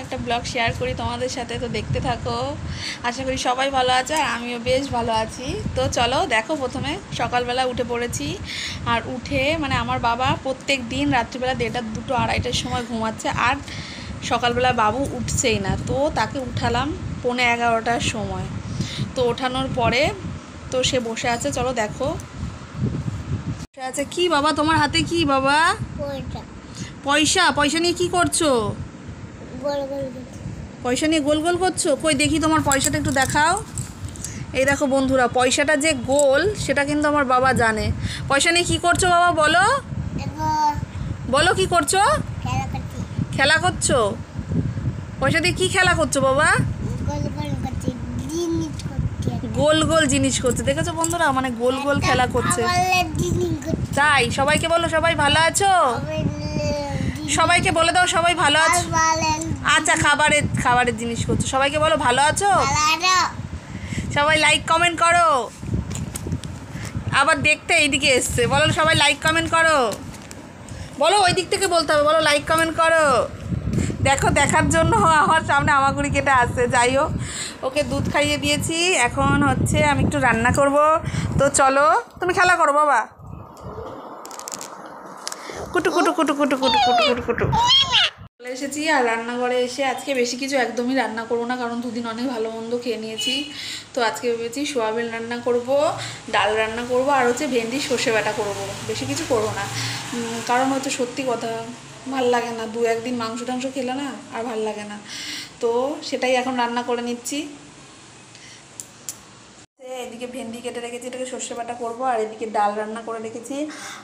একটা blog share করি তোমাদের সাথে, তো দেখতে থাকো। আশা করি সবাই ভালো আছে আর আমিও বেশ ভালো আছি। তো চলো দেখো, প্রথমে সকালবেলা উঠে পড়েছি। আর উঠে মানে আমার বাবা প্রত্যেক দিন রাত্রিবেলা 1:30, 2, 2:30টার সময় ঘুমাচ্ছে, আর সকালবেলা বাবু উঠছেই না। তো তাকে উঠালাম 11:15টার সময়। তো ওঠানোর পরে তো সে বসে আছে, চলো দেখো বসে আছে। কি বাবা তোমার হাতে কি বাবা? পয়সা। পয়সা নিয়ে কি করছো? পয়সা নিয়ে গোল গোল করছো? কই দেখি তোমার পয়সাটা একটু দেখাও। এই দেখো বন্ধুরা, পয়সাটা যে গোল সেটা কিন্তু আমার বাবা জানে। পয়সা নিয়ে কি করছো বাবা বলো? বলো কি করছো? খেলা করছো? পয়সা দিয়ে কি খেলা করছো বাবা? গোল গোল জিনিস করছে, দেখেছো বন্ধুরা, মানে গোল গোল খেলা করছে। তাই সবাইকে বলো সবাই ভালো আছো? সবাইকে বলে দাও সবাই ভালো আছো। আচ্ছা, খাবারের জিনিস করছো। সবাইকে বলো ভালো আছো। সবাই লাইক কমেন্ট করো। আবার দেখতে এইদিকে এসছে, বলো সবাই লাইক কমেন্ট করো। বলো ওই দিক থেকে বলতে হবে, বলো লাইক কমেন্ট করো। দেখো, দেখার জন্য আমার সামনে আমাগুড়ি কেটে আসছে। যাই হোক, ওকে দুধ খাইয়ে দিয়েছি, এখন হচ্ছে আমি একটু রান্না করব। তো চলো, তুমি খেলা করো বাবা। কুটু কুটু কুটু কুটু কুটু কুটু কুটু কুটু চলে এসেছি। আর রান্নাঘরে এসে আজকে বেশি কিছু একদমই রান্না করবো না, কারণ দুদিন অনেক ভালো মন্দ খেয়ে নিয়েছি। তো আজকে ভেবেছি সোয়াবিন রান্না করব, ডাল রান্না করব, আর হচ্ছে ভেন্ডি সর্ষে বাটা করব। বেশি কিছু করবো না, কারণ হচ্ছে সত্যি কথা ভাল লাগে না, 2-1 দিন মাংস টাংস খেলে না আর ভাল লাগে না। তো সেটাই এখন রান্না করে নিচ্ছি। এদিকে ভেন্ডি কেটে রেখেছি, এটাকে সর্ষে বাটা করবো, আর এদিকে ডাল রান্না করে রেখেছি।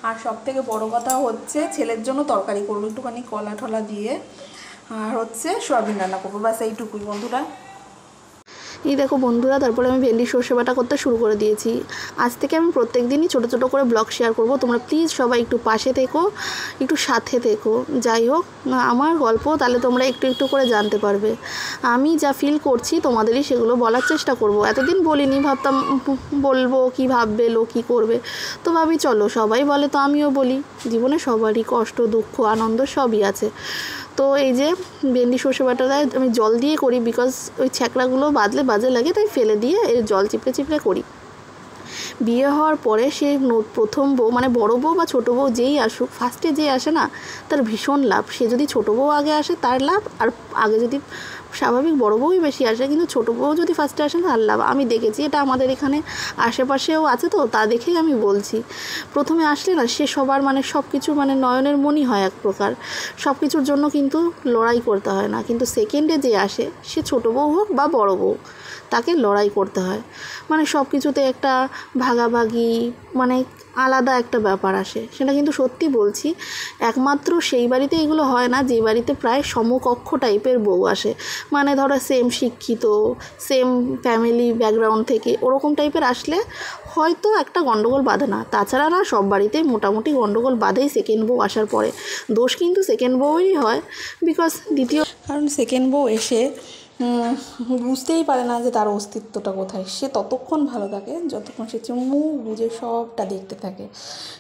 আর সব থেকে বড়ো কথা হচ্ছে ছেলের জন্য তরকারি করবো একটুখানি কলা ঠলা দিয়ে, আর হচ্ছে সোয়াবিন রান্না করবো, ব্যাস এইটুকুই বন্ধুরা। এই দেখো বন্ধুরা, তারপরে আমি ভেন্ডি সর্ষে বাটা করতে শুরু করে দিয়েছি। আজ থেকে আমি প্রত্যেক দিনই ছোটো ছোটো করে ব্লগ শেয়ার করব। তোমরা প্লিজ সবাই একটু পাশে থেকো, একটু সাথে থেকো। যাই হোক, আমার গল্প তাহলে তোমরা একটু একটু করে জানতে পারবে। আমি যা ফিল করছি তোমাদেরই সেগুলো বলার চেষ্টা করব। এতদিন বলিনি, ভাবতাম বলবো, কি ভাববে লোক, কী করবে। তো ভাবি চলো, সবাই বলে তো আমিও বলি। জীবনে সবারই কষ্ট, দুঃখ, আনন্দ সবই আছে। তো এই যে ভেন্ডি সর্ষে বাটাটা আমি জল দিয়ে করি, বিকজ ওই ছ্যাঁকড়াগুলো বাদলে বাজে লাগে, তাই ফেলে দিয়ে এর জল চিপড়ে চিপড়ে করি। বিয়ে হওয়ার পরে সে প্রথম বউ, মানে বড় বউ বা ছোটো বউ যেই আসুক, ফার্স্টে যে আসে না তার ভীষণ লাভ। সে যদি ছোটো বউ আগে আসে তার লাভ, আর আগে যদি স্বাভাবিক বড় বউই বেশি আসে, কিন্তু ছোটো বউ যদি ফার্স্টে আসে তার লাভ। আমি দেখেছি, এটা আমাদের এখানে আশেপাশেও আছে, তো তা দেখেই আমি বলছি। প্রথমে আসলে না সে সবার মানে সব কিছু মানে নয়নের মণি হয় এক প্রকার, সব কিছুর জন্য কিন্তু লড়াই করতে হয় না। কিন্তু সেকেন্ডে যে আসে, সে ছোটো বউ হোক বা বড় বউ, তাকে লড়াই করতে হয়। মানে সব কিছুতে একটা ভাগাভাগি, মানে আলাদা একটা ব্যাপার আসে। সেটা কিন্তু সত্যি বলছি, একমাত্র সেই বাড়িতে এগুলো হয় না যে বাড়িতে প্রায় সমকক্ষ টাইপের বউ আসে। মানে ধরো সেম শিক্ষিত, সেম ফ্যামিলি ব্যাকগ্রাউন্ড থেকে ওরকম টাইপের আসলে হয়তো একটা গণ্ডগোল বাঁধে না। তাছাড়া না, সব বাড়িতেই মোটামুটি গণ্ডগোল বাঁধেই সেকেন্ড বউ আসার পরে। দোষ কিন্তু সেকেন্ড বউয়েরই হয়, বিকজ কারণ সেকেন্ড বউ এসে বুঝতেই পারে না যে তার অস্তিত্বটা কোথায়। সে ততক্ষণ ভালো থাকে যতক্ষণ সে মুখ বুঝে সবটা দেখতে থাকে।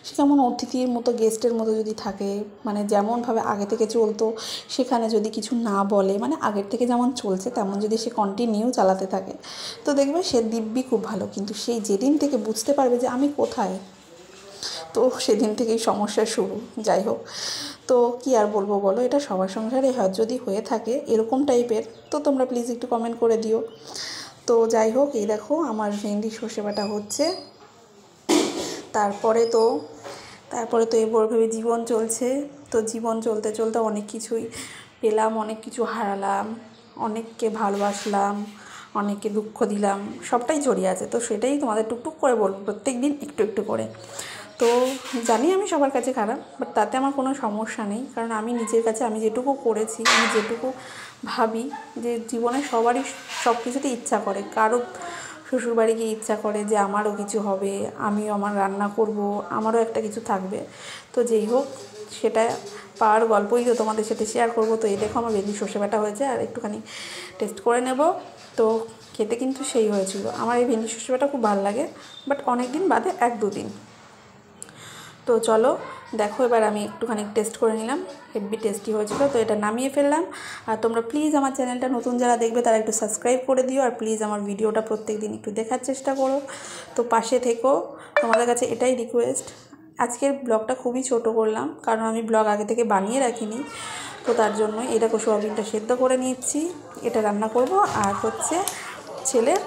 সে কেমন অতিথির মতো, গেস্টের মতো যদি থাকে, মানে যেমনভাবে আগে থেকে চলতো সেখানে যদি কিছু না বলে, মানে আগের থেকে যেমন চলছে তেমন যদি সে কন্টিনিউ চালাতে থাকে, তো দেখবে সে দিব্যি খুব ভালো। কিন্তু সেই যেদিন থেকে বুঝতে পারবে যে আমি কোথায়, তো সেদিন থেকেই সমস্যা শুরু। যাই হোক, তো কি আর বলবো বলো, এটা সবার সংসারে হয়। যদি হয়ে থাকে এরকম টাইপের, তো তোমরা প্লিজ একটু কমেন্ট করে দিও। তো যাই হোক, এই দেখো আমার ভেন্ডি সর্ষে বাটা হচ্ছে। তারপরে তো এভাবে জীবন চলছে। তো জীবন চলতে চলতে অনেক কিছুই পেলাম, অনেক কিছু হারালাম, অনেককে ভালোবাসলাম, অনেককে দুঃখ দিলাম, সবটাই জড়িয়ে আছে। তো সেটাই তোমাদের টুকটুক করে বলবো প্রত্যেক দিন একটু একটু করে। তো জানি আমি সবার কাছে খারাপ, বাট তাতে আমার কোনো সমস্যা নেই, কারণ আমি নিজের কাছে আমি যেটুকু করেছি, আমি যেটুকু ভাবি যে জীবনে সবারই সব কিছুতে ইচ্ছা করে। কারো শ্বশুরবাড়ি গিয়ে ইচ্ছা করে যে আমারও কিছু হবে, আমিও আমার রান্না করব, আমারও একটা কিছু থাকবে। তো যেই হোক, সেটা পাওয়ার গল্পই তো তোমাদের সাথে শেয়ার করব। তো এই দেখো আমার ভেন্ডি সর্ষে বাটা হয়েছে, আর একটুখানি টেস্ট করে নেব। তো খেতে কিন্তু সেই হয়েছিল। আমার এই ভেন্ডি সর্ষে বাটা খুব ভালো লাগে, বাট অনেক দিন বাদে 1-2 দিন। তো চলো দেখো, এবার আমি একটুখানি টেস্ট করে নিলাম, হেভি টেস্টি হয়েছিল। তো এটা নামিয়ে ফেললাম। আর তোমরা প্লিজ আমার চ্যানেলটা নতুন যারা দেখবে তারা একটু সাবস্ক্রাইব করে দিও, আর প্লিজ আমার ভিডিওটা প্রত্যেক দিন একটু দেখার চেষ্টা করো, তো পাশে থেকো, তোমাদের কাছে এটাই রিকোয়েস্ট। আজকের ব্লগটা খুবই ছোট করলাম, কারণ আমি ব্লগ আগে থেকে বানিয়ে রাখিনি, তো তার জন্য এটা সোয়াবিনটা সেদ্ধ করে নিচ্ছি, এটা রান্না করব। আর হচ্ছে ছেলের